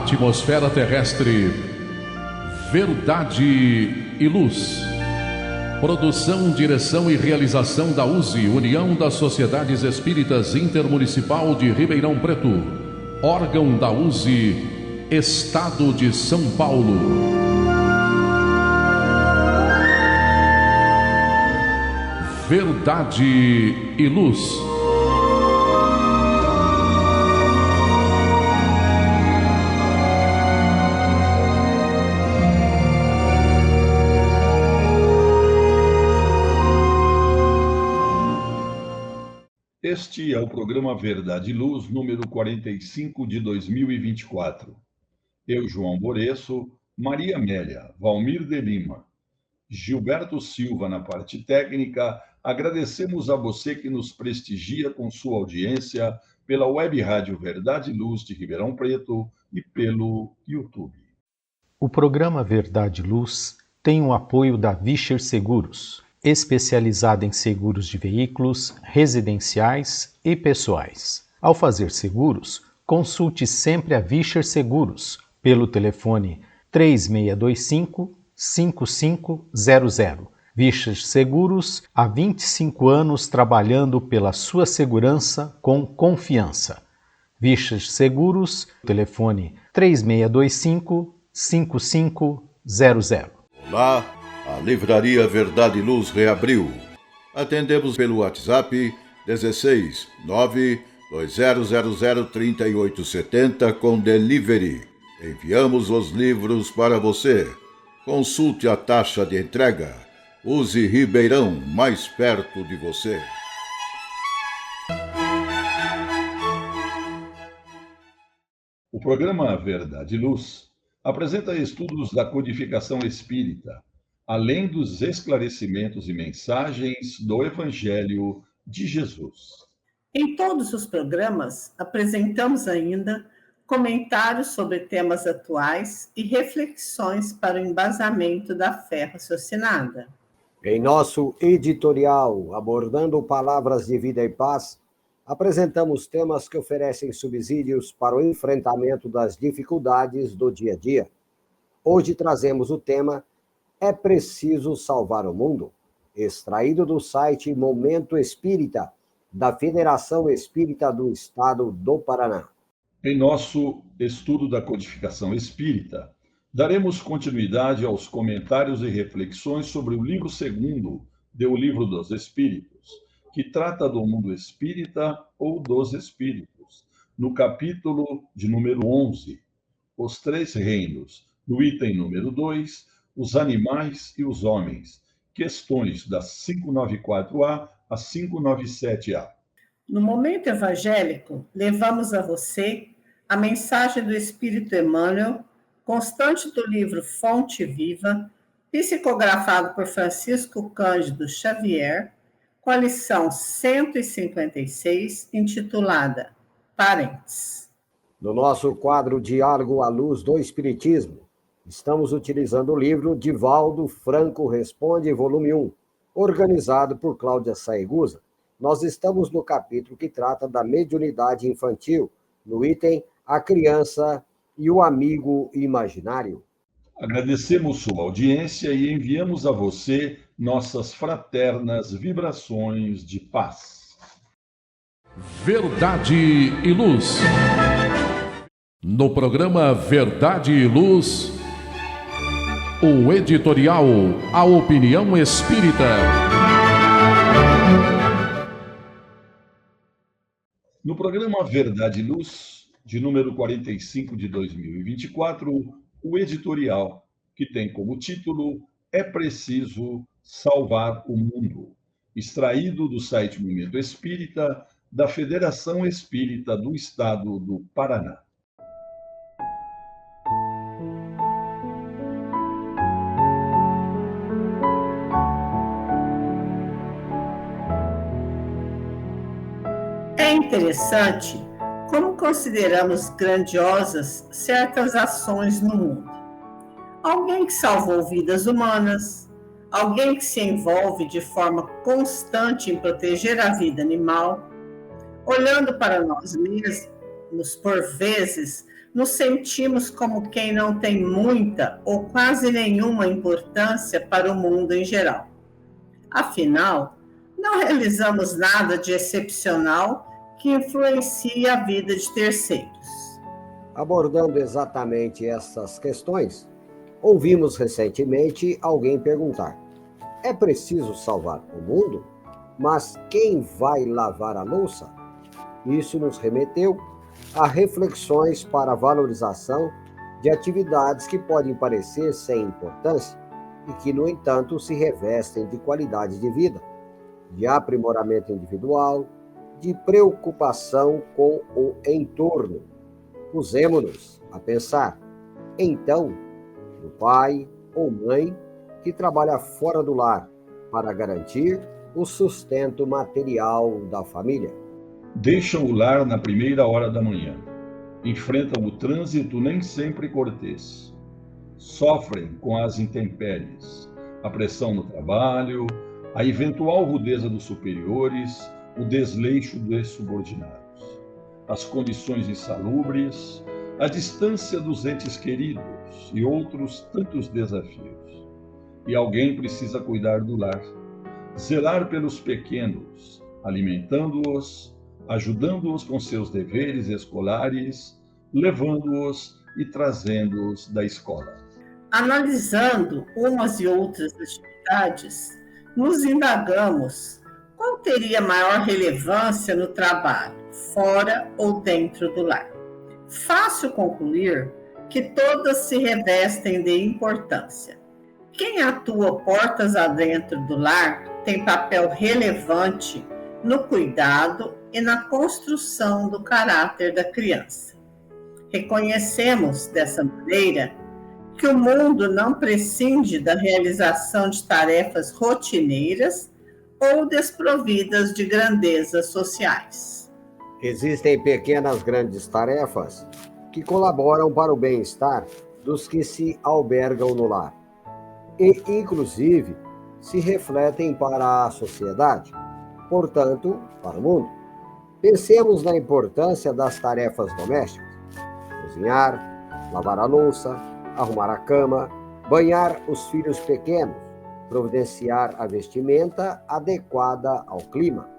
atmosfera terrestre, Verdade e Luz. Produção, direção e realização da USE, União das Sociedades Espíritas Intermunicipal de Ribeirão Preto. Órgão da USE, Estado de São Paulo. Verdade e Luz. Este é o programa Verdade e Luz, número 45 de 2024. Eu, João Boreço, Maria Amélia, Valmir de Lima, Gilberto Silva na parte técnica, agradecemos a você que nos prestigia com sua audiência pela Web Rádio Verdade e Luz de Ribeirão Preto e pelo YouTube. O programa Verdade e Luz tem o apoio da Vischer Seguros, especializada em seguros de veículos, residenciais e pessoais. Ao fazer seguros, consulte sempre a Vischer Seguros pelo telefone 3625-5500. Vischer Seguros, há 25 anos trabalhando pela sua segurança com confiança. Vischer Seguros, telefone 3625-5500. Olá, a Livraria Verdade e Luz reabriu. Atendemos pelo WhatsApp 16 920003870 com delivery. Enviamos os livros para você. Consulte a taxa de entrega. Use Ribeirão, mais perto de você. O programa Verdade e Luz apresenta estudos da codificação espírita, além dos esclarecimentos e mensagens do Evangelho de Jesus. Em todos os programas, apresentamos ainda comentários sobre temas atuais e reflexões para o embasamento da fé raciocinada. Em nosso editorial, abordando palavras de vida e paz, apresentamos temas que oferecem subsídios para o enfrentamento das dificuldades do dia a dia. Hoje trazemos o tema "É preciso salvar o mundo?", extraído do site Momento Espírita, da Federação Espírita do Estado do Paraná. Em nosso estudo da codificação espírita, daremos continuidade aos comentários e reflexões sobre o livro segundo do Livro dos Espíritos, que trata do mundo espírita ou dos espíritos, no capítulo de número 11, Os Três Reinos, no item número 2, Os Animais e os Homens, questões da 594A a 597A. No Momento Evangélico, levamos a você a mensagem do Espírito Emmanuel, constante do livro Fonte Viva, psicografado por Francisco Cândido Xavier, com a lição 156, intitulada Parentes. No nosso quadro Diálogo à Luz do Espiritismo, estamos utilizando o livro Divaldo Franco Responde, volume 1, organizado por Cláudia Saegusa. Nós estamos no capítulo que trata da mediunidade infantil, no item A Criança e o Amigo Imaginário. Agradecemos sua audiência e enviamos a você nossas fraternas vibrações de paz. Verdade e Luz. No programa Verdade e Luz, o editorial A Opinião Espírita. No programa Verdade e Luz, de número 45 de 2024, o editorial, que tem como título É Preciso Salvar o Mundo, extraído do site Momento Espírita, da Federação Espírita do Estado do Paraná. É interessante como consideramos grandiosas certas ações no mundo. Alguém que salvou vidas humanas, alguém que se envolve de forma constante em proteger a vida animal, olhando para nós mesmos, por vezes, nos sentimos como quem não tem muita ou quase nenhuma importância para o mundo em geral. Afinal, não realizamos nada de excepcional que influencie a vida de terceiros. Abordando exatamente essas questões, ouvimos recentemente alguém perguntar: é preciso salvar o mundo? Mas quem vai lavar a louça? Isso nos remeteu a reflexões para a valorização de atividades que podem parecer sem importância e que, no entanto, se revestem de qualidade de vida, de aprimoramento individual, de preocupação com o entorno. Pusemo-nos a pensar, então, no pai ou mãe que trabalha fora do lar para garantir o sustento material da família. Deixam o lar na primeira hora da manhã. Enfrentam o trânsito nem sempre cortês. Sofrem com as intempéries, a pressão no trabalho, a eventual rudeza dos superiores, o desleixo dos subordinados, as condições insalubres, a distância dos entes queridos e outros tantos desafios. E alguém precisa cuidar do lar, zelar pelos pequenos, alimentando-os, ajudando-os com seus deveres escolares, levando-os e trazendo-os da escola. Analisando umas e outras atividades, nos indagamos qual teria maior relevância no trabalho, fora ou dentro do lar. Fácil concluir que todas se revestem de importância. Quem atua portas adentro do lar tem papel relevante no cuidado e na construção do caráter da criança. Reconhecemos, dessa maneira, que o mundo não prescinde da realização de tarefas rotineiras ou desprovidas de grandezas sociais. Existem pequenas grandes tarefas que colaboram para o bem-estar dos que se albergam no lar e, inclusive, se refletem para a sociedade, portanto, para o mundo. Pensemos na importância das tarefas domésticas: cozinhar, lavar a louça, arrumar a cama, banhar os filhos pequenos, providenciar a vestimenta adequada ao clima.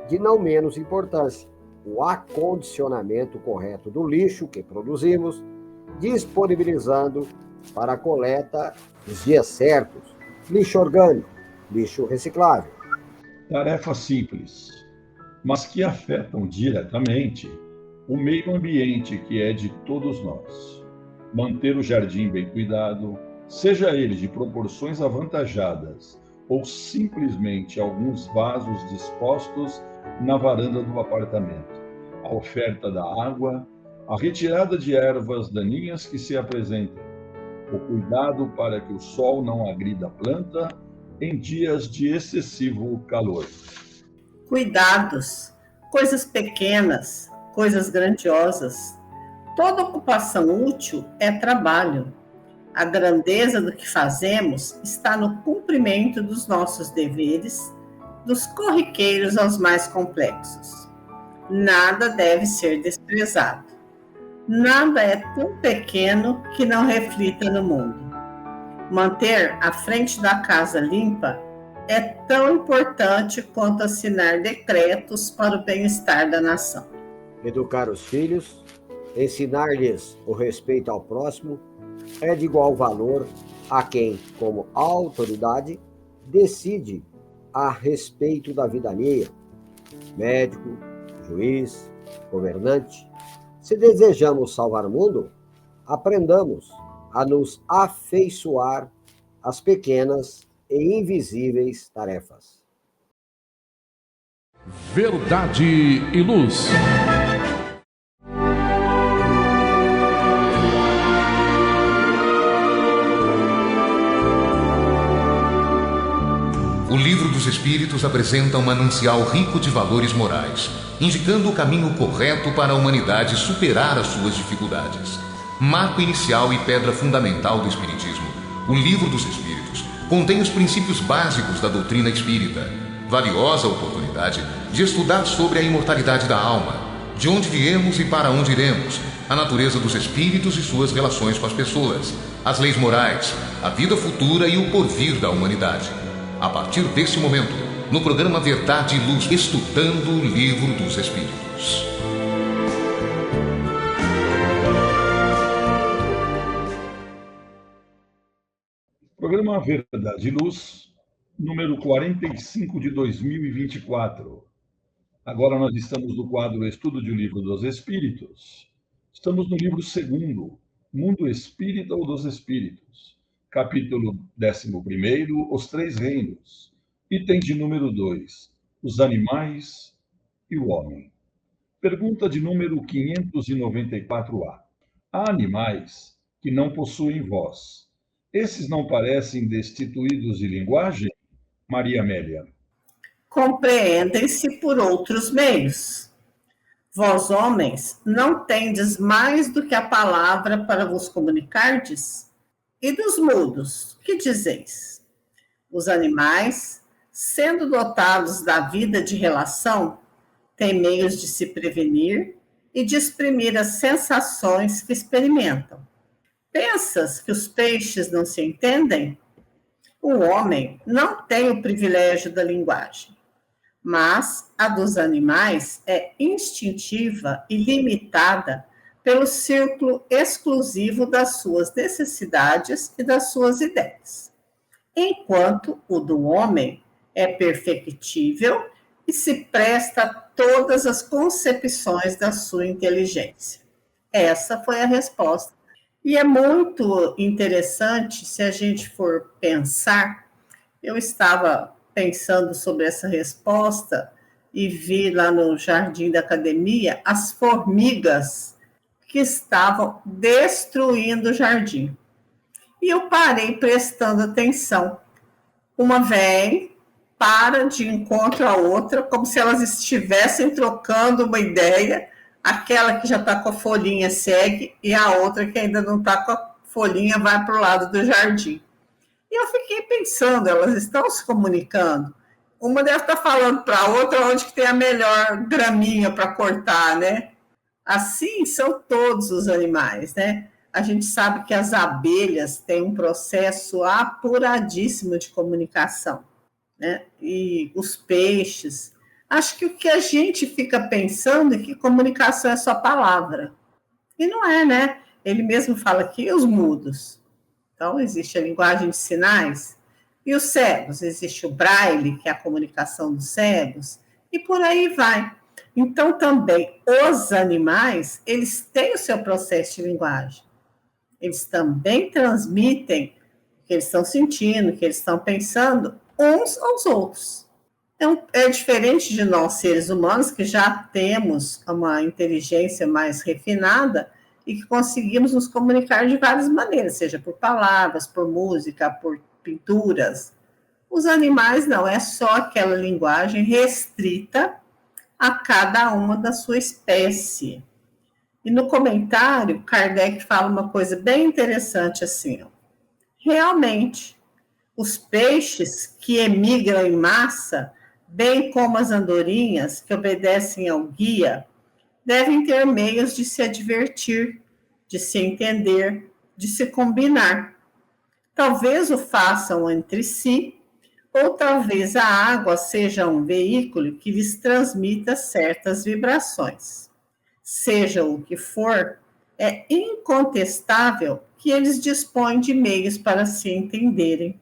De não menos importância, o acondicionamento correto do lixo que produzimos, disponibilizando para a coleta nos dias certos, lixo orgânico, lixo reciclável. Tarefas simples, mas que afetam diretamente o meio ambiente que é de todos nós. Manter o jardim bem cuidado, seja ele de proporções avantajadas ou simplesmente alguns vasos dispostos na varanda do apartamento. A oferta da água, a retirada de ervas daninhas que se apresentam, o cuidado para que o sol não agrida a planta em dias de excessivo calor. Cuidados, coisas pequenas, coisas grandiosas. Toda ocupação útil é trabalho. A grandeza do que fazemos está no cumprimento dos nossos deveres, dos corriqueiros aos mais complexos. Nada deve ser desprezado. Nada é tão pequeno que não reflita no mundo. Manter a frente da casa limpa é tão importante quanto assinar decretos para o bem-estar da nação. Educar os filhos, ensinar-lhes o respeito ao próximo, é de igual valor a quem, como autoridade, decide a respeito da vida alheia. Médico, juiz, governante. Se desejamos salvar o mundo, aprendamos a nos afeiçoar às pequenas e invisíveis tarefas. Verdade e Luz. O Livro dos Espíritos apresenta um manancial rico de valores morais, indicando o caminho correto para a humanidade superar as suas dificuldades. Marco inicial e pedra fundamental do Espiritismo, o Livro dos Espíritos contém os princípios básicos da doutrina espírita. Valiosa oportunidade de estudar sobre a imortalidade da alma, de onde viemos e para onde iremos, a natureza dos espíritos e suas relações com as pessoas, as leis morais, a vida futura e o porvir da humanidade. A partir desse momento, no programa Verdade e Luz, estudando o Livro dos Espíritos. Programa Verdade e Luz, número 45 de 2024. Agora nós estamos no quadro Estudo de O Livro dos Espíritos. Estamos no livro 2º, Mundo Espírita ou dos Espíritos. Capítulo 11º, Os Três Reinos. Item de número 2, Os Animais e o Homem. Pergunta de número 594A. Há animais que não possuem voz. Esses não parecem destituídos de linguagem? Maria Amélia. Compreendem-se por outros meios. Vós, homens, não tendes mais do que a palavra para vos comunicardes? E dos mudos, que dizeis? Os animais, sendo dotados da vida de relação, têm meios de se prevenir e de exprimir as sensações que experimentam. Pensas que os peixes não se entendem? O homem não tem o privilégio da linguagem, mas a dos animais é instintiva e limitada pelo círculo exclusivo das suas necessidades e das suas ideias, enquanto o do homem é perfectível e se presta a todas as concepções da sua inteligência. Essa foi a resposta. E é muito interessante se a gente for pensar. Eu estava pensando sobre essa resposta e vi lá no jardim da academia as formigas que estavam destruindo o jardim. E eu parei prestando atenção. Uma vem, para de encontro a outra, como se elas estivessem trocando uma ideia. Aquela que já está com a folhinha segue e a outra que ainda não está com a folhinha vai para o lado do jardim. E eu fiquei pensando, elas estão se comunicando. Uma deve estar falando para a outra onde que tem a melhor graminha para cortar, né? Assim são todos os animais, né? A gente sabe que as abelhas têm um processo apuradíssimo de comunicação, né? E os peixes. Acho que o que a gente fica pensando é que comunicação é só palavra. E não é, né? Ele mesmo fala aqui, os mudos. Então, existe a linguagem de sinais. E os cegos? Existe o braille, que é a comunicação dos cegos. E por aí vai. Então, também, os animais, eles têm o seu processo de linguagem. Eles também transmitem o que eles estão sentindo, o que eles estão pensando, uns aos outros. Então, é diferente de nós, seres humanos, que já temos uma inteligência mais refinada e que conseguimos nos comunicar de várias maneiras, seja por palavras, por música, por pinturas. Os animais não, é só aquela linguagem restrita a cada uma da sua espécie. E no comentário, Kardec fala uma coisa bem interessante assim, ó. Realmente, os peixes que emigram em massa, bem como as andorinhas que obedecem ao guia, devem ter meios de se advertir, de se entender, de se combinar. Talvez o façam entre si, ou talvez a água seja um veículo que lhes transmita certas vibrações. Seja o que for, é incontestável que eles dispõem de meios para se entenderem.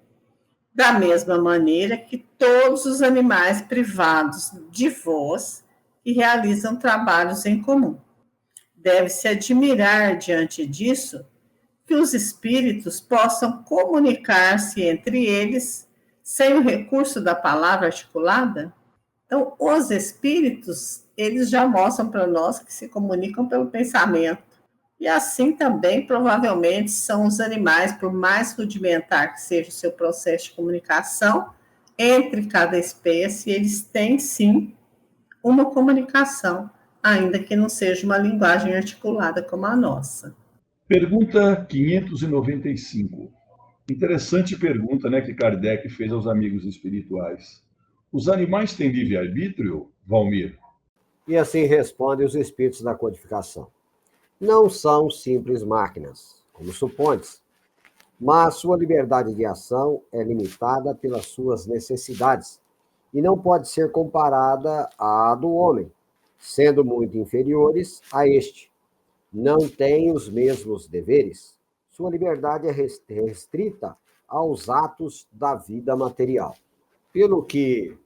Da mesma maneira que todos os animais privados de voz e realizam trabalhos em comum. Deve-se admirar, diante disso, que os espíritos possam comunicar-se entre eles sem o recurso da palavra articulada. Então, os espíritos, eles já mostram para nós que se comunicam pelo pensamento. E assim também, provavelmente, são os animais, por mais rudimentar que seja o seu processo de comunicação, entre cada espécie, eles têm, sim, uma comunicação, ainda que não seja uma linguagem articulada como a nossa. Pergunta 595. Interessante pergunta, né, que Kardec fez aos amigos espirituais. Os animais têm livre-arbítrio, Valmir? E assim respondem os espíritos da codificação. não são simples máquinas, como supontes, mas sua liberdade de ação é limitada pelas suas necessidades e não pode ser comparada à do homem, sendo muito inferiores a este. Não têm os mesmos deveres. Sua liberdade é restrita aos atos da vida material. Pelo que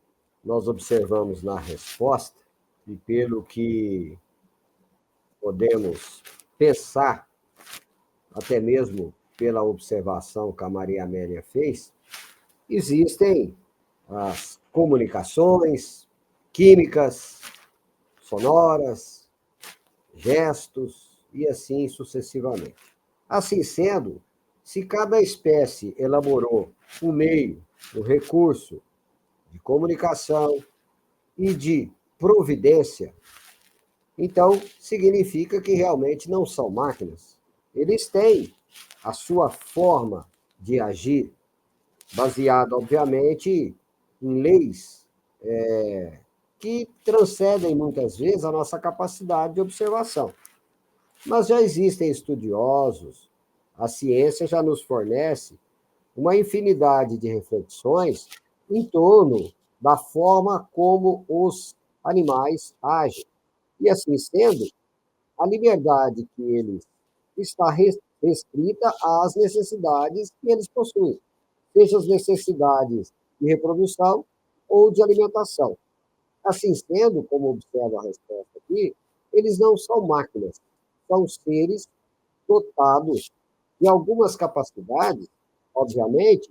nós observamos na resposta e pelo que podemos pensar, até mesmo pela observação que a Maria Amélia fez, existem as comunicações químicas, sonoras, gestos e assim sucessivamente. Assim sendo, se cada espécie elaborou um meio, um recurso de comunicação e de providência, então significa que realmente não são máquinas. Eles têm a sua forma de agir, baseada, obviamente, em leis que transcendem muitas vezes a nossa capacidade de observação. Mas já existem estudiosos, a ciência já nos fornece uma infinidade de reflexões em torno da forma como os animais agem. E assim sendo, a liberdade que eles está restrita às necessidades que eles possuem, seja as necessidades de reprodução ou de alimentação. Assim sendo, como observa a resposta aqui, eles não são máquinas, são seres dotados de algumas capacidades, obviamente,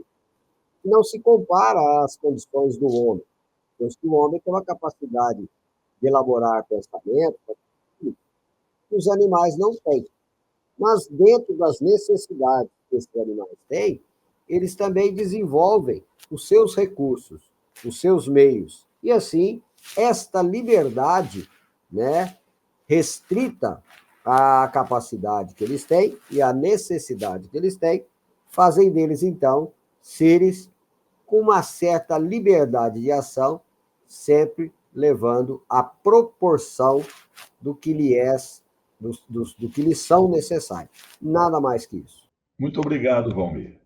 que não se compara às condições do homem. Pois que o homem tem uma capacidade de elaborar pensamento que os animais não têm. Mas dentro das necessidades que esses animais têm, eles também desenvolvem os seus recursos, os seus meios. E assim, esta liberdade, restrita à capacidade que eles têm e à necessidade que eles têm, fazem deles, então, seres com uma certa liberdade de ação, sempre levando à proporção do que do que lhes são necessários. Nada mais que isso. Muito obrigado, Valmir.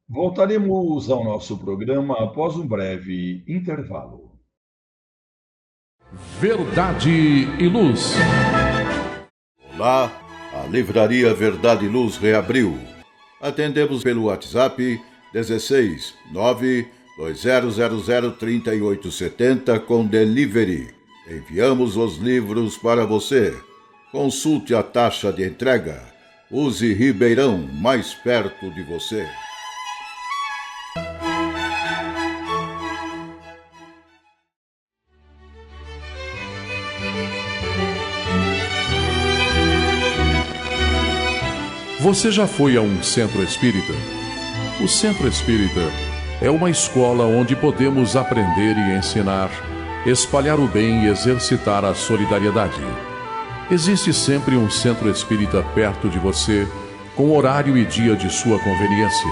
Voltaremos ao nosso programa após um breve intervalo. Verdade e Luz. Olá, a Livraria Verdade e Luz reabriu. Atendemos pelo WhatsApp 16 92000 3870 com delivery. Enviamos os livros para você. Consulte a taxa de entrega. Use Ribeirão, mais perto de você. Você já foi a um centro espírita? O centro espírita é uma escola onde podemos aprender e ensinar, espalhar o bem e exercitar a solidariedade. Existe sempre um centro espírita perto de você, com horário e dia de sua conveniência.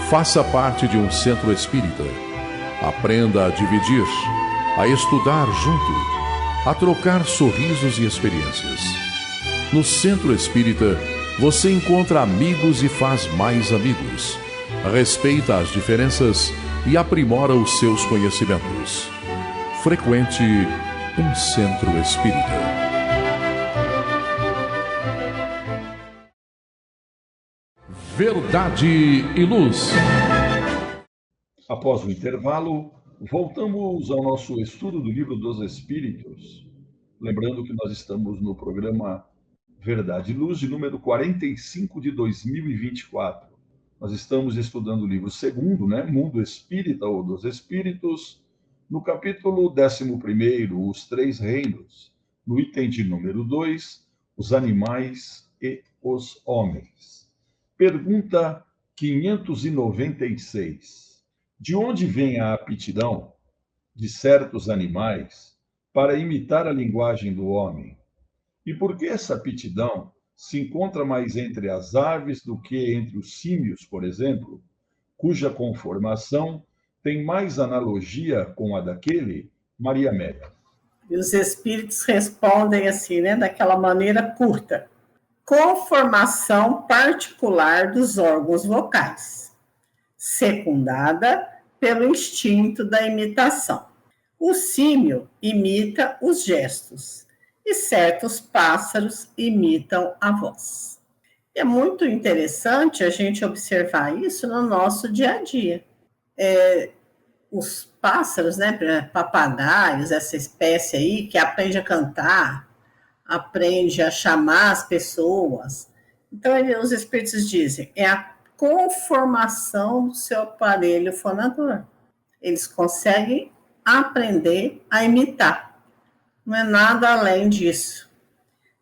Faça parte de um centro espírita. Aprenda a dividir, a estudar junto, a trocar sorrisos e experiências. No centro espírita, você encontra amigos e faz mais amigos. Respeita as diferenças e aprimora os seus conhecimentos. Frequente um centro espírita. Verdade e Luz. Após o intervalo, voltamos ao nosso estudo do Livro dos Espíritos. Lembrando que nós estamos no programa Verdade e Luz, de número 45 de 2024. Nós estamos estudando o livro segundo, Mundo Espírita ou dos Espíritos, no capítulo 11º, Os Três Reinos, no item de número 2, Os Animais e os Homens. Pergunta 596. De onde vem a aptidão de certos animais para imitar a linguagem do homem? E por que essa aptidão se encontra mais entre as aves do que entre os símios, por exemplo, cuja conformação tem mais analogia com a daquele? Maria Amélia. E os espíritos respondem assim, daquela maneira curta. conformação particular dos órgãos vocais, secundada pelo instinto da imitação. O símio imita os gestos e certos pássaros imitam a voz. É muito interessante a gente observar isso no nosso dia a dia. Os pássaros, né, papagaios, essa espécie aí que aprende a cantar, aprende a chamar as pessoas. Então, os espíritos dizem, é a conformação do seu aparelho fonador. Eles conseguem aprender a imitar. Não é nada além disso.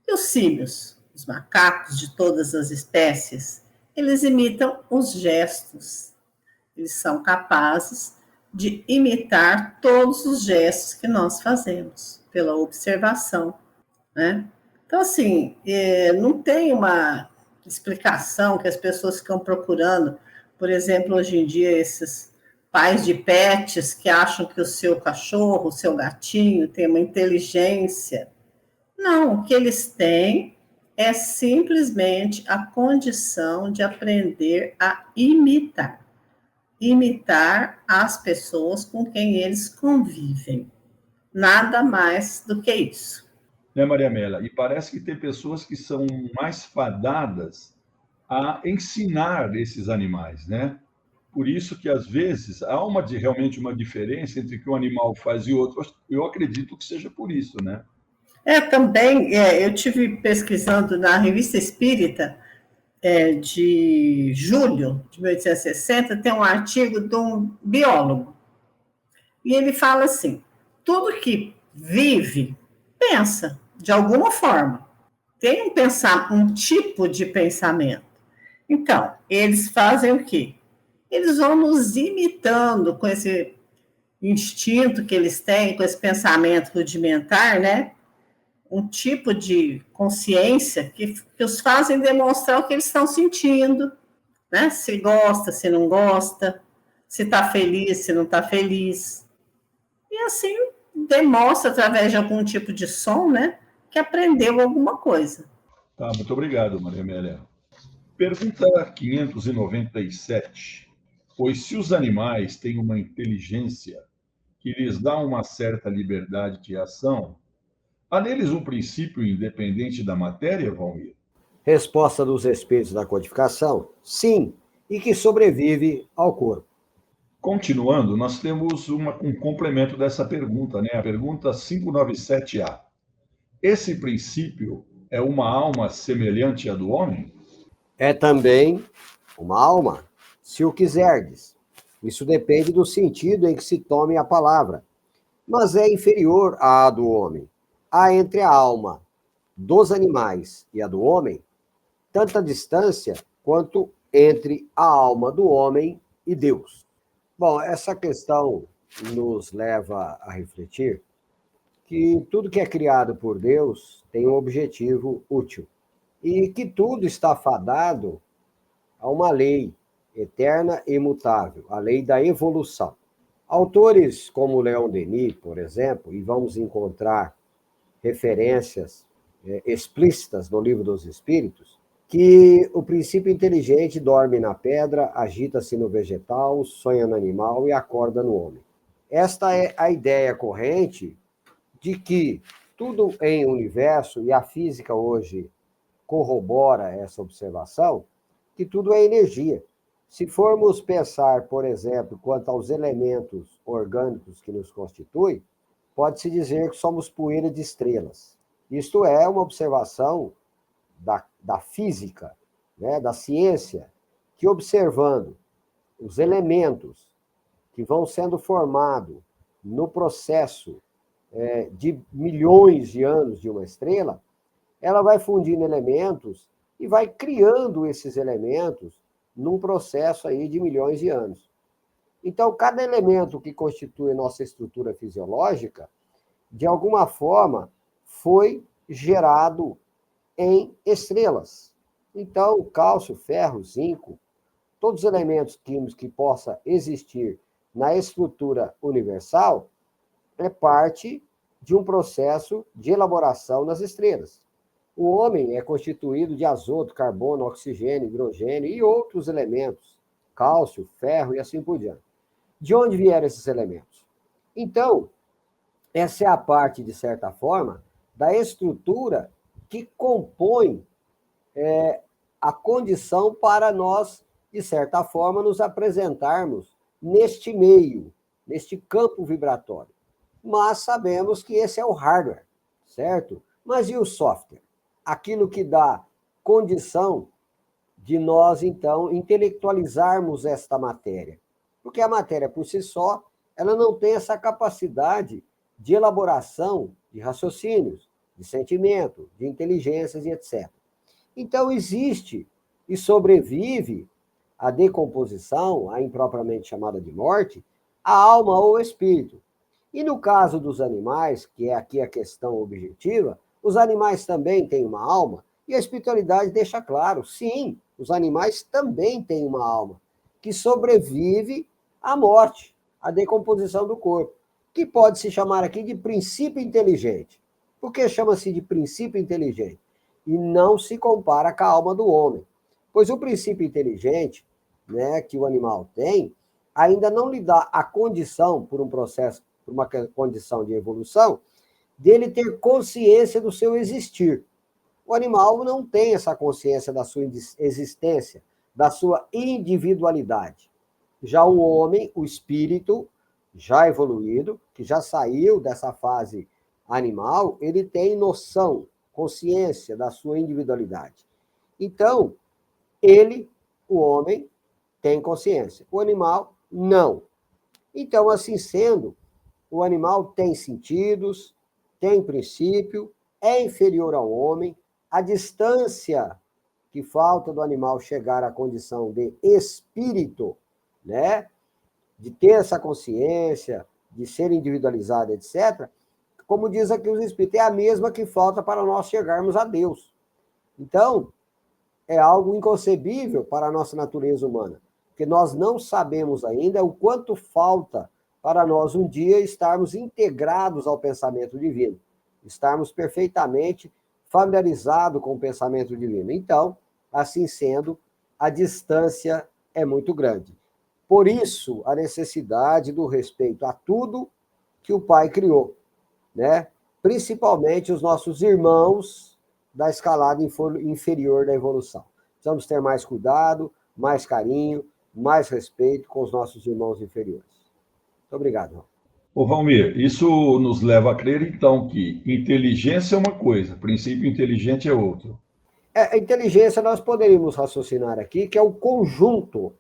E os símios, os macacos de todas as espécies, eles imitam os gestos. Eles são capazes de imitar todos os gestos que nós fazemos, pela observação, né? Então, assim, não tem uma explicação que as pessoas ficam procurando. Por exemplo, hoje em dia, esses pais de pets que acham que o seu cachorro, o seu gatinho tem uma inteligência. Não, o que eles têm é simplesmente a condição de aprender a imitar. Imitar as pessoas com quem eles convivem. Nada mais do que isso. Né, Maria Amélia? E parece que tem pessoas que são mais fadadas a ensinar esses animais, né? Por isso que, às vezes, há realmente uma diferença entre o que um animal faz e outro. Eu acredito que seja por isso, né? Também, eu tive pesquisando na Revista Espírita, de julho de 1860, tem um artigo de um biólogo. E ele fala assim, tudo que vive, pensa, de alguma forma. Tem um tipo de pensamento. Então, eles fazem o quê? Eles vão nos imitando com esse instinto que eles têm, com esse pensamento rudimentar, né? Um tipo de consciência que os fazem demonstrar o que eles estão sentindo, né? Se gosta, se não gosta, se está feliz, se não está feliz. E assim demonstra, através de algum tipo de som, né, que aprendeu alguma coisa. Tá, muito obrigado, Maria Amélia. Pergunta 597. Pois se os animais têm uma inteligência que lhes dá uma certa liberdade de ação, há neles um princípio independente da matéria, Valmir? Resposta dos espíritos da codificação: sim, e que sobrevive ao corpo. Continuando, nós temos um complemento dessa pergunta, né? A pergunta 597A. Esse princípio é uma alma semelhante à do homem? É também uma alma, se o quiserdes. Isso depende do sentido em que se tome a palavra, mas é inferior à do homem. Há entre a alma dos animais e a do homem tanta distância quanto entre a alma do homem e Deus. Bom, essa questão nos leva a refletir que tudo que é criado por Deus tem um objetivo útil e que tudo está fadado a uma lei eterna e imutável, a lei da evolução. Autores como Leon Denis, por exemplo, e vamos encontrar referências explícitas no Livro dos Espíritos, que o princípio inteligente dorme na pedra, agita-se no vegetal, sonha no animal e acorda no homem. Esta é a ideia corrente de que tudo em universo, e a física hoje corrobora essa observação, que tudo é energia. Se formos pensar, por exemplo, quanto aos elementos orgânicos que nos constituem, pode-se dizer que somos poeira de estrelas. Isto é uma observação da física, né, da ciência, que observando os elementos que vão sendo formados no processo de milhões de anos de uma estrela, ela vai fundindo elementos e vai criando esses elementos num processo aí de milhões de anos. Então, cada elemento que constitui nossa estrutura fisiológica, de alguma forma, foi gerado em estrelas. Então, cálcio, ferro, zinco, todos os elementos químicos que possa existir na estrutura universal é parte de um processo de elaboração nas estrelas. O homem é constituído de azoto, carbono, oxigênio, hidrogênio e outros elementos, cálcio, ferro e assim por diante. De onde vieram esses elementos? Então, essa é a parte, de certa forma, da estrutura que compõe a condição para nós, de certa forma, nos apresentarmos neste meio, neste campo vibratório. Mas sabemos que esse é o hardware, certo? Mas e o software? Aquilo que dá condição de nós, então, intelectualizarmos esta matéria. Porque a matéria, por si só, ela não tem essa capacidade de elaboração de raciocínios, de sentimento, de inteligências e etc. Então, existe e sobrevive a decomposição, a impropriamente chamada de morte, a alma ou o espírito. E no caso dos animais, que é aqui a questão objetiva, os animais também têm uma alma, e a espiritualidade deixa claro, sim, os animais também têm uma alma, que sobrevive à morte, à decomposição do corpo, que pode se chamar aqui de princípio inteligente. Por que chama-se de princípio inteligente? E não se compara com a alma do homem. Pois o princípio inteligente, né, que o animal tem, ainda não lhe dá a condição, por um processo, por uma condição de evolução, dele ter consciência do seu existir. O animal não tem essa consciência da sua existência, da sua individualidade. Já o homem, o espírito, já evoluído, que já saiu dessa fase animal, ele tem noção, consciência da sua individualidade. Então, ele, o homem, tem consciência. O animal, não. Então, assim sendo, o animal tem sentidos, tem princípio, é inferior ao homem. A distância que falta do animal chegar à condição de espírito, né? De ter essa consciência, de ser individualizado, etc., como diz aqui os espíritos, é a mesma que falta para nós chegarmos a Deus. Então, é algo inconcebível para a nossa natureza humana, porque nós não sabemos ainda o quanto falta para nós um dia estarmos integrados ao pensamento divino, estarmos perfeitamente familiarizados com o pensamento divino. Então, assim sendo, a distância é muito grande. Por isso, a necessidade do respeito a tudo que o Pai criou, né? Principalmente os nossos irmãos da escalada inferior da evolução. Precisamos ter mais cuidado, mais carinho, mais respeito com os nossos irmãos inferiores. Muito obrigado, Raul. Ô, Valmir, isso nos leva a crer, então, que inteligência é uma coisa, princípio inteligente é outro. A inteligência nós poderíamos raciocinar aqui, que é o conjunto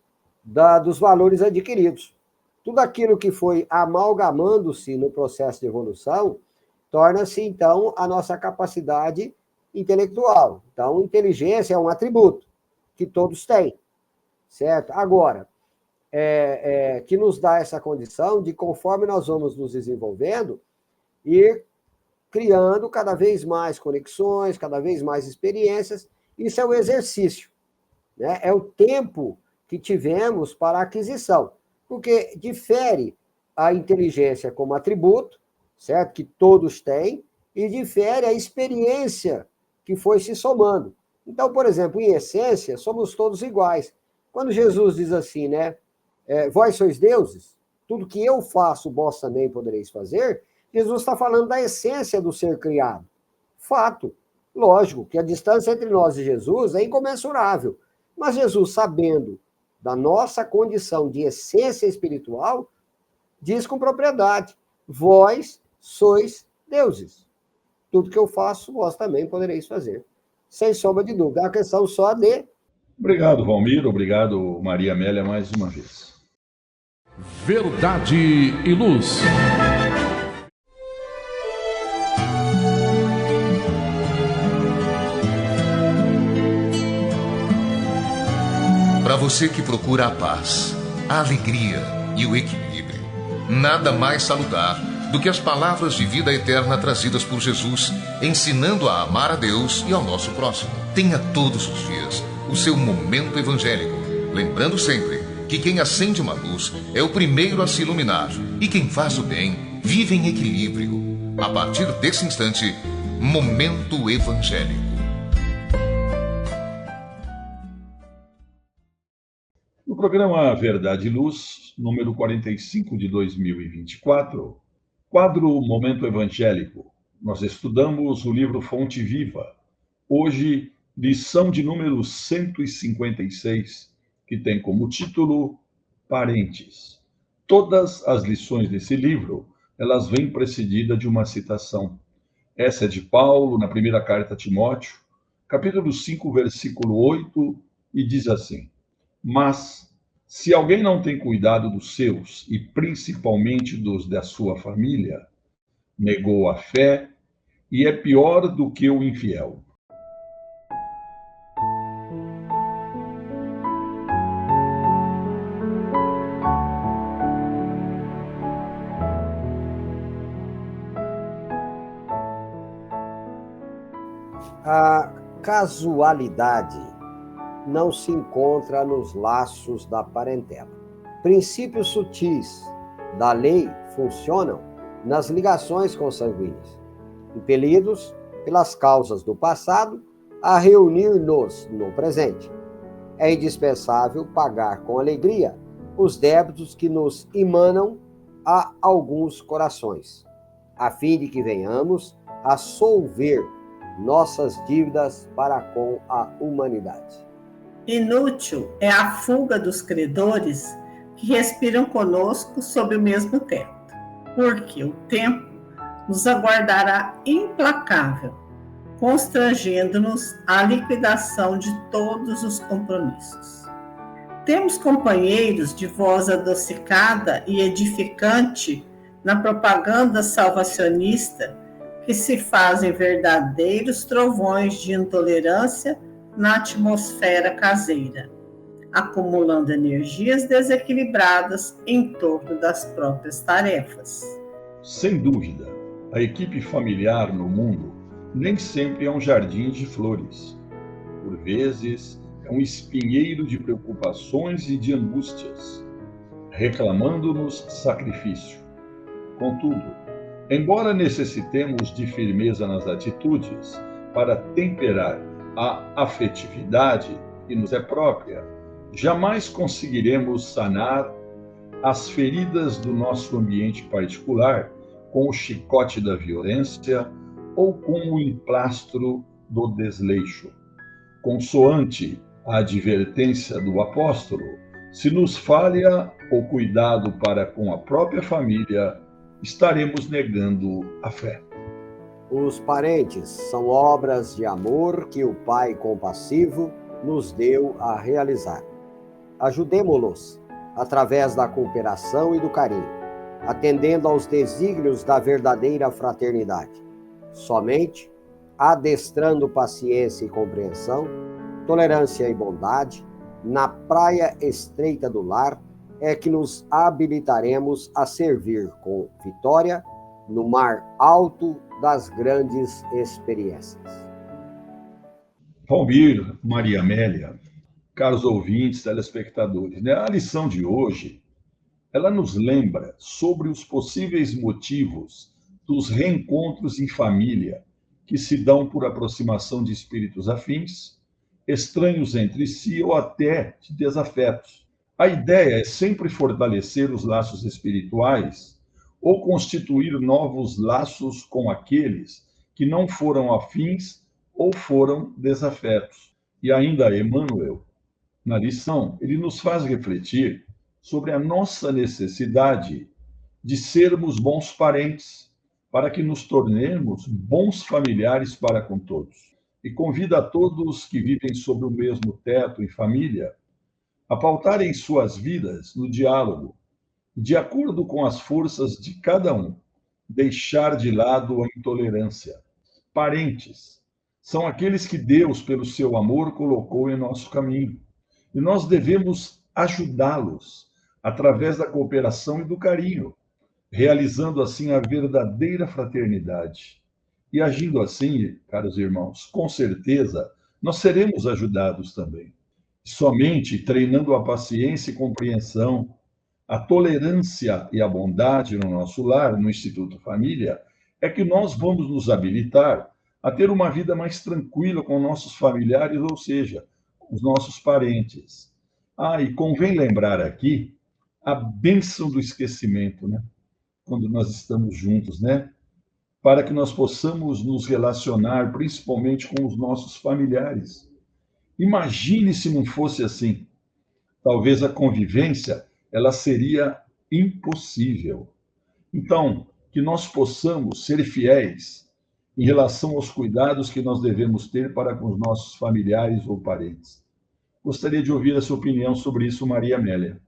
dos valores adquiridos. Tudo aquilo que foi amalgamando-se no processo de evolução torna-se, então, a nossa capacidade intelectual. Então, inteligência é um atributo que todos têm, certo? Agora, que nos dá essa condição de, conforme nós vamos nos desenvolvendo, ir criando cada vez mais conexões, cada vez mais experiências. Isso é o exercício, né? É o tempo que tivemos para a aquisição, porque difere a inteligência como atributo, certo? Que todos têm, e difere a experiência que foi se somando. Então, por exemplo, em essência, somos todos iguais. Quando Jesus diz assim, né? Vós sois deuses, tudo que eu faço, vós também podereis fazer, Jesus está falando da essência do ser criado. Fato. Lógico que a distância entre nós e Jesus é incomensurável, mas Jesus, sabendo da nossa condição de essência espiritual, diz com propriedade, vós sois deuses. Tudo que eu faço, vós também podereis fazer. Sem sombra de dúvida. É uma questão só de... Obrigado, Valmir. Obrigado, Maria Amélia, mais uma vez. Verdade e Luz. Para você que procura a paz, a alegria e o equilíbrio, nada mais salutar do que as palavras de vida eterna trazidas por Jesus, ensinando a amar a Deus e ao nosso próximo. Tenha todos os dias o seu momento evangélico, lembrando sempre que quem acende uma luz é o primeiro a se iluminar e quem faz o bem vive em equilíbrio. A partir desse instante, Momento Evangélico. programa Verdade e Luz, número 45 de 2024, quadro Momento Evangélico, nós estudamos o livro Fonte Viva. Hoje, lição de número 156, que tem como título Parentes. Todas as lições desse livro, elas vêm precedidas de uma citação. Essa é de Paulo, na primeira carta a Timóteo, capítulo 5, versículo 8, e diz assim: Mas, se alguém não tem cuidado dos seus, e principalmente dos da sua família, negou a fé e é pior do que o infiel. A casualidade não se encontra nos laços da parentela. Princípios sutis da lei funcionam nas ligações consanguíneas, impelidos pelas causas do passado a reunir-nos no presente. É indispensável pagar com alegria os débitos que nos emanam a alguns corações, a fim de que venhamos a solver nossas dívidas para com a humanidade. Inútil é a fuga dos credores que respiram conosco sob o mesmo teto, porque o tempo nos aguardará implacável, constrangendo-nos à liquidação de todos os compromissos. Temos companheiros de voz adocicada e edificante na propaganda salvacionista que se fazem verdadeiros trovões de intolerância na atmosfera caseira, acumulando energias desequilibradas em torno das próprias tarefas. Sem dúvida, a equipe familiar no mundo nem sempre é um jardim de flores. Por vezes, é um espinheiro de preocupações e de angústias, reclamando-nos sacrifício. Contudo, embora necessitemos de firmeza nas atitudes para temperar a afetividade que nos é própria, jamais conseguiremos sanar as feridas do nosso ambiente particular com o chicote da violência ou com o emplastro do desleixo. Consoante a advertência do apóstolo, se nos falha o cuidado para com a própria família, estaremos negando a fé. Os parentes são obras de amor que o Pai compassivo nos deu a realizar. Ajudemo-los através da cooperação e do carinho, atendendo aos desígnios da verdadeira fraternidade. Somente adestrando paciência e compreensão, tolerância e bondade, na praia estreita do lar, é que nos habilitaremos a servir com vitória no mar alto das grandes experiências. Valmir, Maria Amélia, caros ouvintes, telespectadores, a lição de hoje, ela nos lembra sobre os possíveis motivos dos reencontros em família que se dão por aproximação de espíritos afins, estranhos entre si ou até de desafetos. A ideia é sempre fortalecer os laços espirituais ou constituir novos laços com aqueles que não foram afins ou foram desafetos. E ainda Emmanuel, na lição, ele nos faz refletir sobre a nossa necessidade de sermos bons parentes, para que nos tornemos bons familiares para com todos. E convida a todos que vivem sob o mesmo teto em família a pautarem suas vidas no diálogo, de acordo com as forças de cada um, deixar de lado a intolerância. Parentes são aqueles que Deus, pelo seu amor, colocou em nosso caminho. E nós devemos ajudá-los através da cooperação e do carinho, realizando assim a verdadeira fraternidade. E agindo assim, caros irmãos, com certeza, nós seremos ajudados também. Somente treinando a paciência e compreensão, a tolerância e a bondade no nosso lar, no Instituto Família, é que nós vamos nos habilitar a ter uma vida mais tranquila com nossos familiares, ou seja, os nossos parentes. E convém lembrar aqui a bênção do esquecimento, né? Quando nós estamos juntos, né? Para que nós possamos nos relacionar, principalmente com os nossos familiares. Imagine se não fosse assim. Talvez a convivência ela seria impossível. Então, que nós possamos ser fiéis em relação aos cuidados que nós devemos ter para com os nossos familiares ou parentes. Gostaria de ouvir a sua opinião sobre isso, Maria Amélia.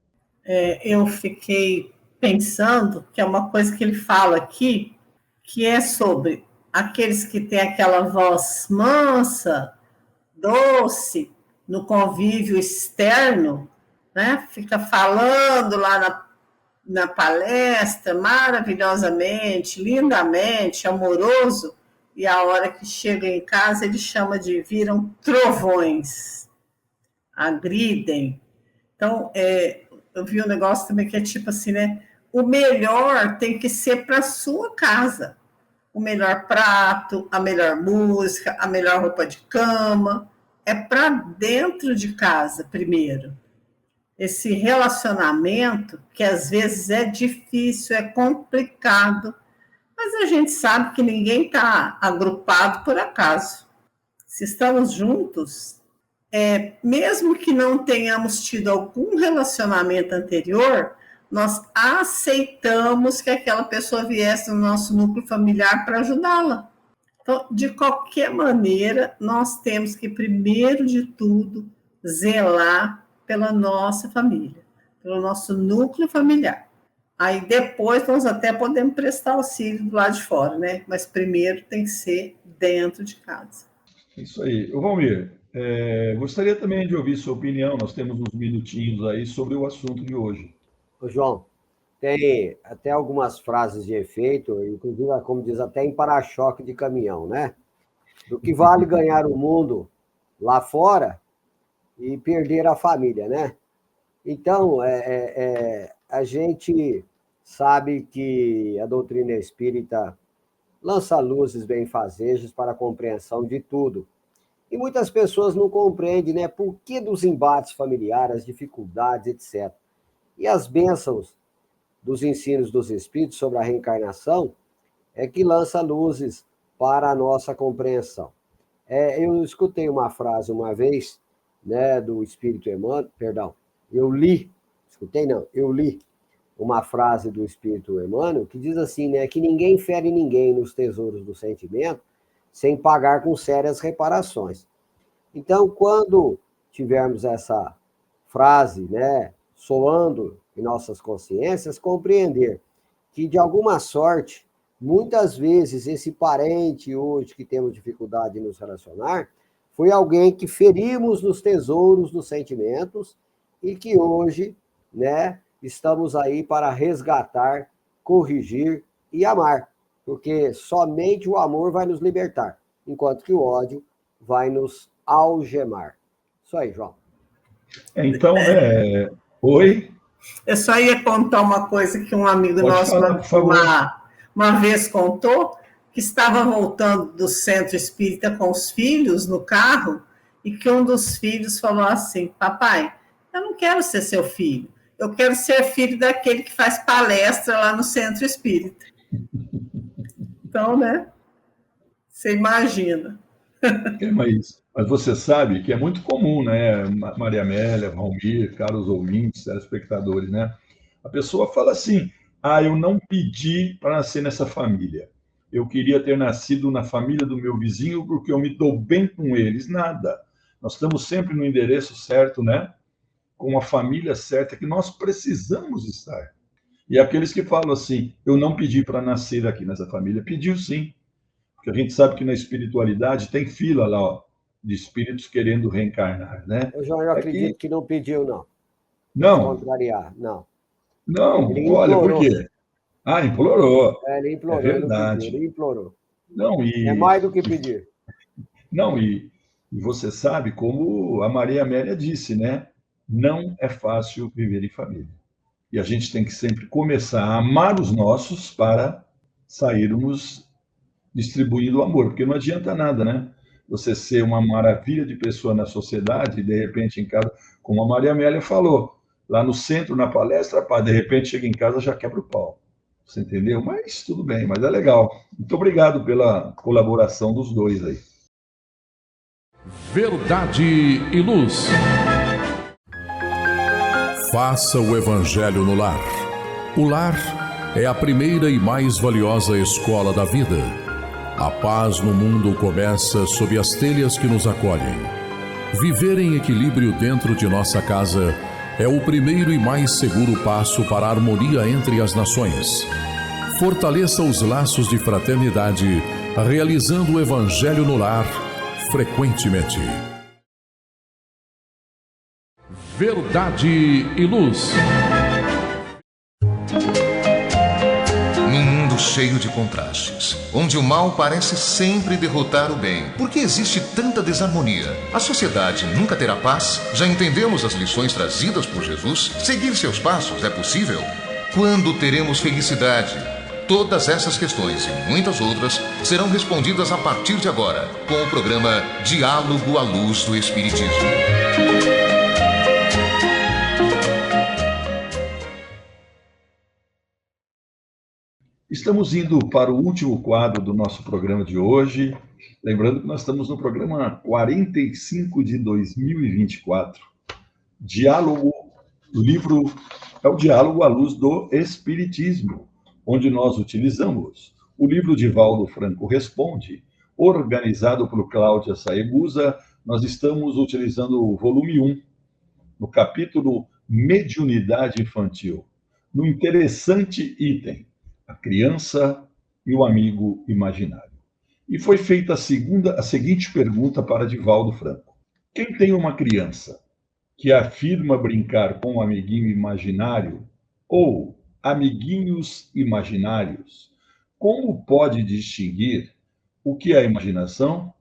Eu fiquei pensando que é uma coisa que ele fala aqui, que é sobre aqueles que têm aquela voz mansa, doce, no convívio externo, né? Fica falando lá na palestra maravilhosamente, lindamente, amoroso, e a hora que chega em casa ele chama de viram trovões, agridem. Então, eu vi um negócio também que é tipo assim, né? O melhor tem que ser para a sua casa. O melhor prato, a melhor música, a melhor roupa de cama. É para dentro de casa primeiro. Esse relacionamento, que às vezes é difícil, é complicado, mas a gente sabe que ninguém está agrupado por acaso. Se estamos juntos, mesmo que não tenhamos tido algum relacionamento anterior, nós aceitamos que aquela pessoa viesse no nosso núcleo familiar para ajudá-la. Então, de qualquer maneira, nós temos que, primeiro de tudo, zelar pela nossa família, pelo nosso núcleo familiar. Aí depois nós até podemos prestar auxílio do lado de fora, né? Mas primeiro tem que ser dentro de casa. Isso aí. Valmir, gostaria também de ouvir sua opinião, nós temos uns minutinhos aí sobre o assunto de hoje. Ô, João, tem até algumas frases de efeito, inclusive, como diz, até em para-choque de caminhão, né? Do que vale ganhar o mundo lá fora e perder a família, né? Então, a gente sabe que a doutrina espírita lança luzes benfazejas para a compreensão de tudo. E muitas pessoas não compreendem, né? Por que dos embates familiares, as dificuldades, etc. E as bênçãos dos ensinos dos espíritos sobre a reencarnação é que lança luzes para a nossa compreensão. Eu escutei uma frase uma vez, né, do Espírito Emmanuel, eu li uma frase do Espírito Emmanuel que diz assim, né, que ninguém fere ninguém nos tesouros do sentimento sem pagar com sérias reparações. Então, quando tivermos essa frase, né, soando em nossas consciências, compreender que, de alguma sorte, muitas vezes esse parente hoje que temos dificuldade de nos relacionar foi alguém que ferimos nos tesouros dos sentimentos e que hoje, né, estamos aí para resgatar, corrigir e amar, porque somente o amor vai nos libertar, enquanto que o ódio vai nos algemar. Isso aí, João. Então, oi? Eu só ia contar uma coisa que um amigo nosso uma vez contou, que estava voltando do centro espírita com os filhos no carro, e que um dos filhos falou assim, papai, eu não quero ser seu filho, eu quero ser filho daquele que faz palestra lá no centro espírita. Então, né? Você imagina. Mas você sabe que é muito comum, né, Maria Amélia, Valmir, caros ouvintes, telespectadores, né? A pessoa fala assim, eu não pedi para nascer nessa família. Eu queria ter nascido na família do meu vizinho porque eu me dou bem com eles. Nada. Nós estamos sempre no endereço certo, né? Com a família certa que nós precisamos estar. E aqueles que falam assim, eu não pedi para nascer aqui nessa família, pediu sim. Porque a gente sabe que na espiritualidade tem fila lá, ó, de espíritos querendo reencarnar, né? Eu acredito que não pediu, não. Não? Contrariar, não. Não, olha, por quê? Implorou. Ele implorou, é verdade. Ele implorou. Não, é mais do que pedir. Não, e você sabe, como a Maria Amélia disse, né? Não é fácil viver em família. E a gente tem que sempre começar a amar os nossos para sairmos distribuindo amor, porque não adianta nada, né? você ser uma maravilha de pessoa na sociedade e, de repente, em casa, como a Maria Amélia falou, lá no centro, na palestra, pá, de repente chega em casa já quebra o pau. Você entendeu? Mas tudo bem, mas é legal. Muito obrigado pela colaboração dos dois aí. Verdade e Luz. Faça o Evangelho no lar. O lar é a primeira e mais valiosa escola da vida. A paz no mundo começa sob as telhas que nos acolhem. Viver em equilíbrio dentro de nossa casa é o primeiro e mais seguro passo para a harmonia entre as nações. Fortaleça os laços de fraternidade, realizando o Evangelho no lar frequentemente. Verdade e Luz. Num mundo cheio de contrastes, onde o mal parece sempre derrotar o bem, por que existe tanta desarmonia? A sociedade nunca terá paz? Já entendemos as lições trazidas por Jesus? Seguir seus passos é possível? Quando teremos felicidade? Todas essas questões e muitas outras serão respondidas a partir de agora, com o programa Diálogo à Luz do Espiritismo. Estamos indo para o último quadro do nosso programa de hoje. Lembrando que nós estamos no programa 45 de 2024. Diálogo, o livro é o Diálogo à Luz do Espiritismo, onde nós utilizamos o livro de Valdo Franco Responde, organizado por Cláudia Saegusa. Nós estamos utilizando o volume 1, no capítulo Mediunidade Infantil, no interessante item, a criança e o amigo imaginário. E foi feita a seguinte pergunta para Divaldo Franco. Quem tem uma criança que afirma brincar com um amiguinho imaginário ou amiguinhos imaginários, como pode distinguir o que é imaginação?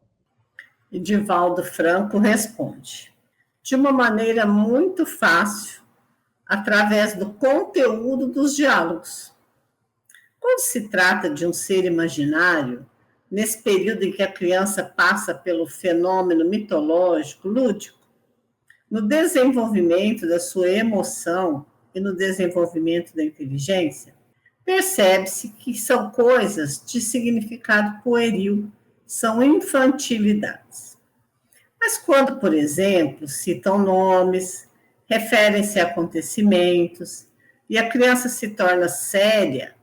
E Divaldo Franco responde: de uma maneira muito fácil, através do conteúdo dos diálogos. Quando se trata de um ser imaginário, nesse período em que a criança passa pelo fenômeno mitológico, lúdico, no desenvolvimento da sua emoção e no desenvolvimento da inteligência, percebe-se que são coisas de significado pueril, são infantilidades. Mas quando, por exemplo, citam nomes, referem-se a acontecimentos, e a criança se torna séria,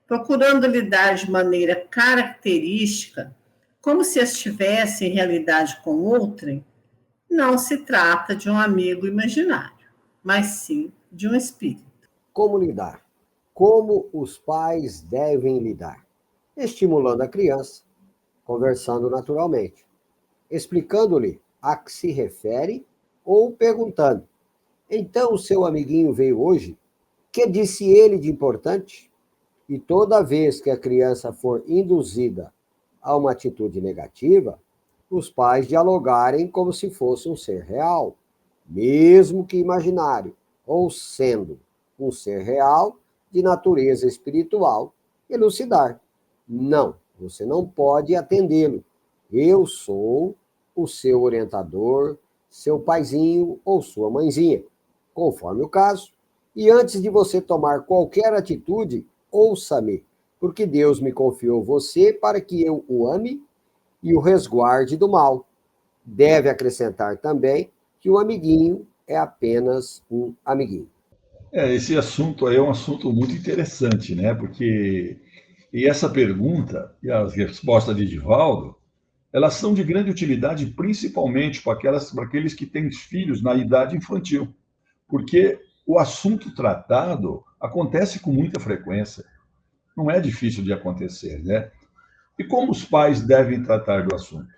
procurando lidar de maneira característica, como se estivesse em realidade com outrem, não se trata de um amigo imaginário, mas sim de um espírito. Como lidar? Como os pais devem lidar? Estimulando a criança, conversando naturalmente, explicando-lhe a que se refere ou perguntando: então o seu amiguinho veio hoje? Que disse ele de importante? E toda vez que a criança for induzida a uma atitude negativa, os pais dialogarem como se fosse um ser real, mesmo que imaginário, ou sendo um ser real de natureza espiritual, elucidar. Não, você não pode atendê-lo. Eu sou o seu orientador, seu paizinho ou sua mãezinha, conforme o caso. E antes de você tomar qualquer atitude, ouça-me, porque Deus me confiou você para que eu o ame e o resguarde do mal. Deve acrescentar também que o amiguinho é apenas um amiguinho. Esse assunto aí é um assunto muito interessante, né? Porque e essa pergunta e as respostas de Divaldo, elas são de grande utilidade, principalmente para aqueles que têm filhos na idade infantil, porque o assunto tratado acontece com muita frequência. Não é difícil de acontecer, né? E como os pais devem tratar do assunto?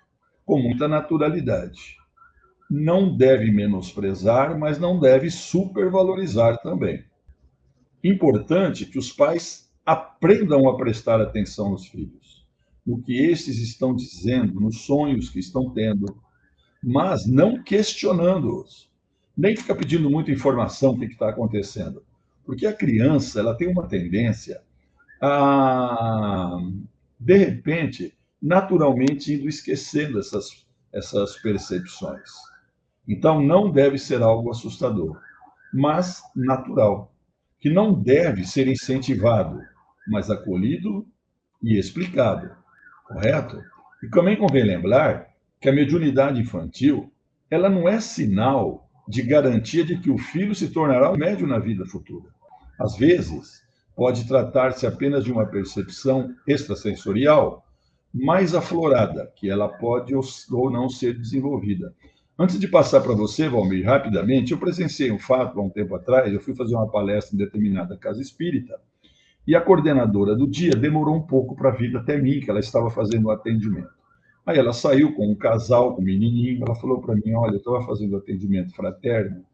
Com muita naturalidade. Não deve menosprezar, mas não deve supervalorizar também. Importante que os pais aprendam a prestar atenção nos filhos, no que estes estão dizendo, nos sonhos que estão tendo, mas não questionando-os. Nem fica pedindo muita informação do que está acontecendo. Porque a criança ela tem uma tendência a, de repente, naturalmente indo esquecendo essas percepções. Então, não deve ser algo assustador, mas natural, que não deve ser incentivado, mas acolhido e explicado, correto? E também convém lembrar que a mediunidade infantil, ela não é sinal de garantia de que o filho se tornará um médium na vida futura. Às vezes, pode tratar-se apenas de uma percepção extrasensorial mais aflorada, que ela pode ou não ser desenvolvida. Antes de passar para você, Valmir, rapidamente, eu presenciei um fato há um tempo atrás, eu fui fazer uma palestra em determinada casa espírita, e a coordenadora do dia demorou um pouco para vir até mim, que ela estava fazendo o atendimento. Aí ela saiu com um casal, com um menininho, ela falou para mim, olha, eu estava fazendo atendimento fraterno,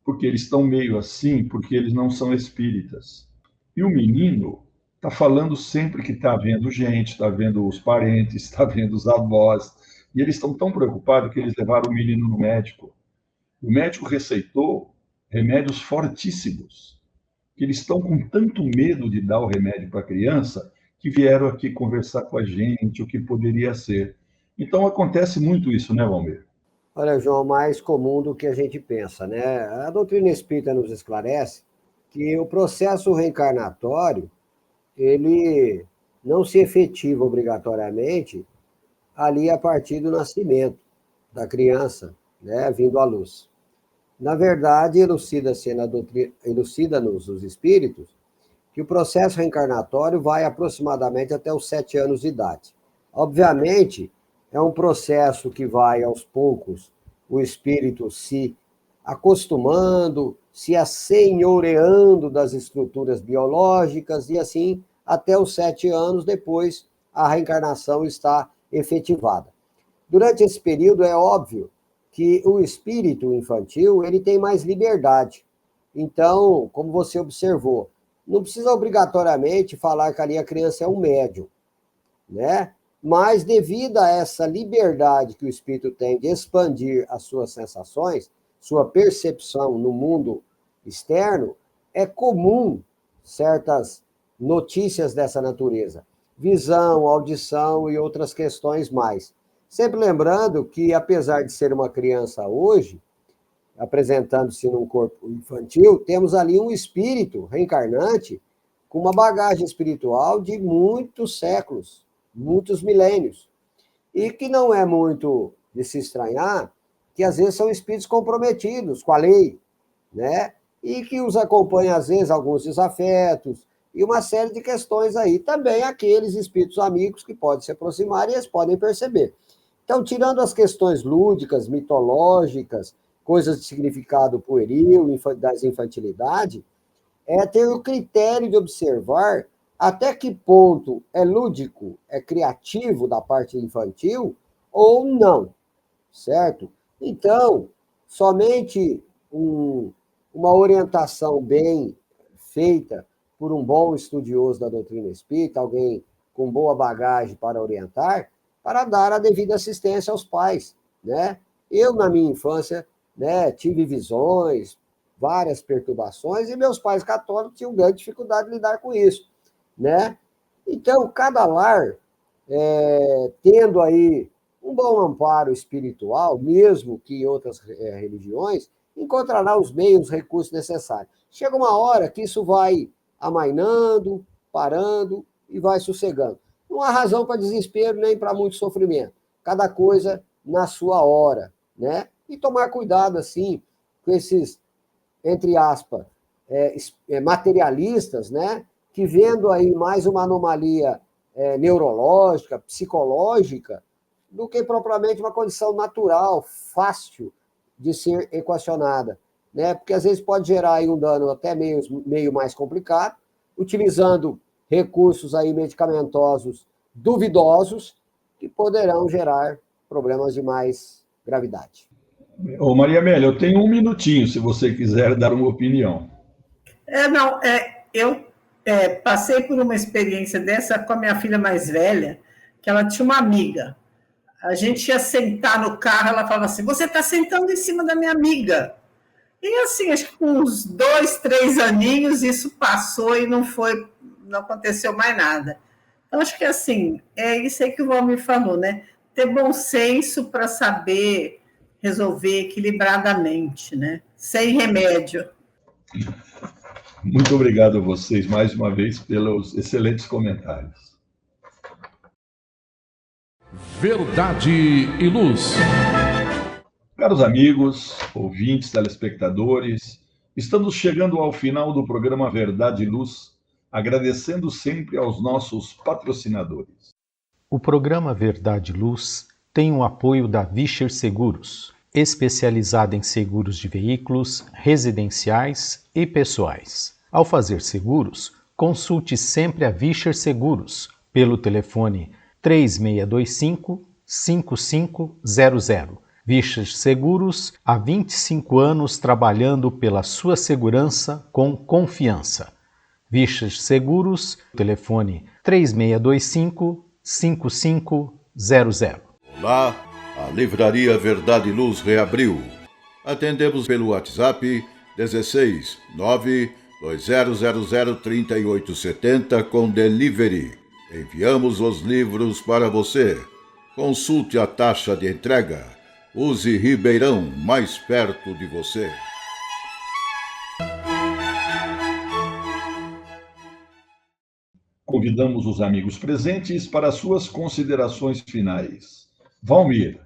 porque eles estão meio assim, porque eles não são espíritas. E o menino está falando sempre que está vendo gente, está vendo os parentes, está vendo os avós, e eles estão tão preocupados que eles levaram o menino no médico. O médico receitou remédios fortíssimos, que eles estão com tanto medo de dar o remédio para a criança, que vieram aqui conversar com a gente, o que poderia ser. Então, acontece muito isso, né, Valmir? Olha, João, mais comum do que a gente pensa, né? A doutrina espírita nos esclarece que o processo reencarnatório, ele não se efetiva obrigatoriamente ali a partir do nascimento da criança, né, vindo à luz. Na verdade, elucida-nos os espíritos que o processo reencarnatório vai aproximadamente até os 7 anos de idade. Obviamente, é um processo que vai, aos poucos, o espírito se acostumando, se assenhoreando das estruturas biológicas, e assim, até os 7 anos, depois, a reencarnação está efetivada. Durante esse período, é óbvio que o espírito infantil ele tem mais liberdade. Então, como você observou, não precisa obrigatoriamente falar que ali a criança é um médium, né? Mas, devido a essa liberdade que o espírito tem de expandir as suas sensações, sua percepção no mundo externo, é comum certas notícias dessa natureza. Visão, audição e outras questões mais. Sempre lembrando que, apesar de ser uma criança hoje, apresentando-se num corpo infantil, temos ali um espírito reencarnante com uma bagagem espiritual de muitos séculos, muitos milênios. E que não é muito de se estranhar que, às vezes, são espíritos comprometidos com a lei, né? E que os acompanham, às vezes, alguns desafetos e uma série de questões aí. Também aqueles espíritos amigos que podem se aproximar e eles podem perceber. Então, tirando as questões lúdicas, mitológicas, coisas de significado pueril, das infantilidade, é ter o critério de observar até que ponto é lúdico, é criativo da parte infantil ou não, certo? Então, somente uma orientação bem feita por um bom estudioso da doutrina espírita, alguém com boa bagagem para orientar, para dar a devida assistência aos pais, né? Eu, na minha infância, né, tive visões, várias perturbações, e meus pais católicos tinham grande dificuldade de lidar com isso, né? Então, cada lar, tendo aí um bom amparo espiritual, mesmo que em outras religiões, encontrará os meios, os recursos necessários. Chega uma hora que isso vai amainando, parando e vai sossegando. Não há razão para desespero nem para muito sofrimento. Cada coisa na sua hora, né? E tomar cuidado, assim, com esses, entre aspas, materialistas, né? Que vendo aí mais uma anomalia neurológica, psicológica, do que propriamente uma condição natural, fácil de ser equacionada, né? Porque às vezes pode gerar aí um dano até meio mais complicado, utilizando recursos aí medicamentosos duvidosos, que poderão gerar problemas de mais gravidade. Ô, Maria Amélia, eu tenho um minutinho, se você quiser dar uma opinião. Eu passei por uma experiência dessa com a minha filha mais velha, que ela tinha uma amiga. A gente ia sentar no carro, ela falava assim, você está sentando em cima da minha amiga. E assim, acho que com uns 2, 3 aninhos, isso passou e não aconteceu mais nada. Então, acho que assim, é isso aí que o Valmir falou, né? ter bom senso para saber resolver equilibradamente, né? Sem remédio. Muito obrigado a vocês mais uma vez pelos excelentes comentários. Verdade e Luz. Caros amigos, ouvintes, telespectadores, estamos chegando ao final do programa Verdade e Luz, agradecendo sempre aos nossos patrocinadores. O programa Verdade e Luz tem o apoio da Vischer Seguros, especializada em seguros de veículos, residenciais e pessoais. Ao fazer seguros, consulte sempre a Vischer Seguros pelo telefone 3625-5500. Vischer Seguros, há 25 anos trabalhando pela sua segurança com confiança. Vischer Seguros, telefone 3625-5500. Olá, a Livraria Verdade e Luz reabriu. Atendemos pelo WhatsApp 16 920003870 com delivery. Enviamos os livros para você. Consulte a taxa de entrega. Use Ribeirão, mais perto de você. Convidamos os amigos presentes para suas considerações finais. Valmir.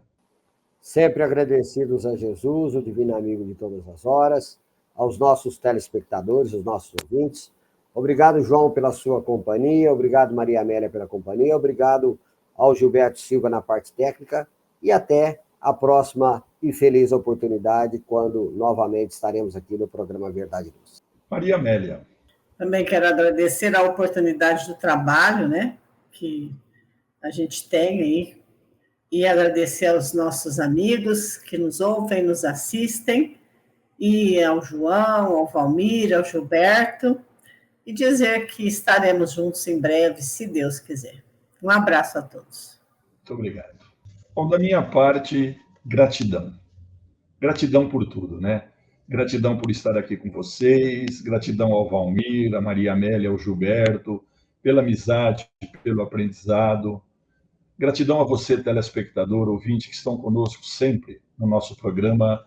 Sempre agradecidos a Jesus, o divino amigo de todas as horas, aos nossos telespectadores, aos nossos ouvintes. Obrigado, João, pela sua companhia. Obrigado, Maria Amélia, pela companhia. Obrigado ao Gilberto Silva na parte técnica. E até a próxima e feliz oportunidade, quando novamente estaremos aqui no programa Verdade e Luz. Maria Amélia. Também quero agradecer a oportunidade do trabalho, né, que a gente tem aí, e agradecer aos nossos amigos que nos ouvem, nos assistem, e ao João, ao Valmir, ao Gilberto, e dizer que estaremos juntos em breve, se Deus quiser. Um abraço a todos. Muito obrigado. Bom, da minha parte, gratidão. Gratidão por tudo, né? Gratidão por estar aqui com vocês, gratidão ao Valmir, a Maria Amélia, ao Gilberto, pela amizade, pelo aprendizado. Gratidão a você, telespectador, ouvinte, que estão conosco sempre no nosso programa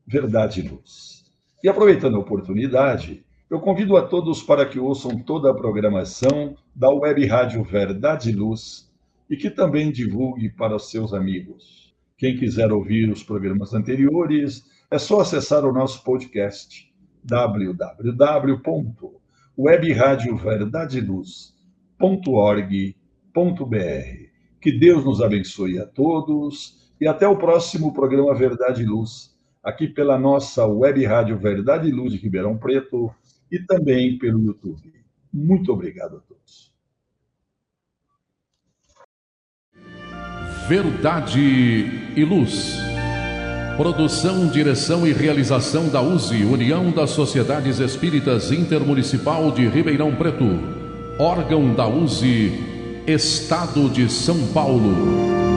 Verdade e Luz. E aproveitando a oportunidade, eu convido a todos para que ouçam toda a programação da Web Rádio Verdade e Luz e que também divulgue para os seus amigos. Quem quiser ouvir os programas anteriores, é só acessar o nosso podcast www.webradioverdadeluz.org.br. Que Deus nos abençoe a todos e até o próximo programa Verdade e Luz, aqui pela nossa Web Rádio Verdade e Luz de Ribeirão Preto e também pelo YouTube. Muito obrigado a todos. Verdade e Luz. Produção, direção e realização da USE, União das Sociedades Espíritas Intermunicipal de Ribeirão Preto. Órgão da USE, Estado de São Paulo.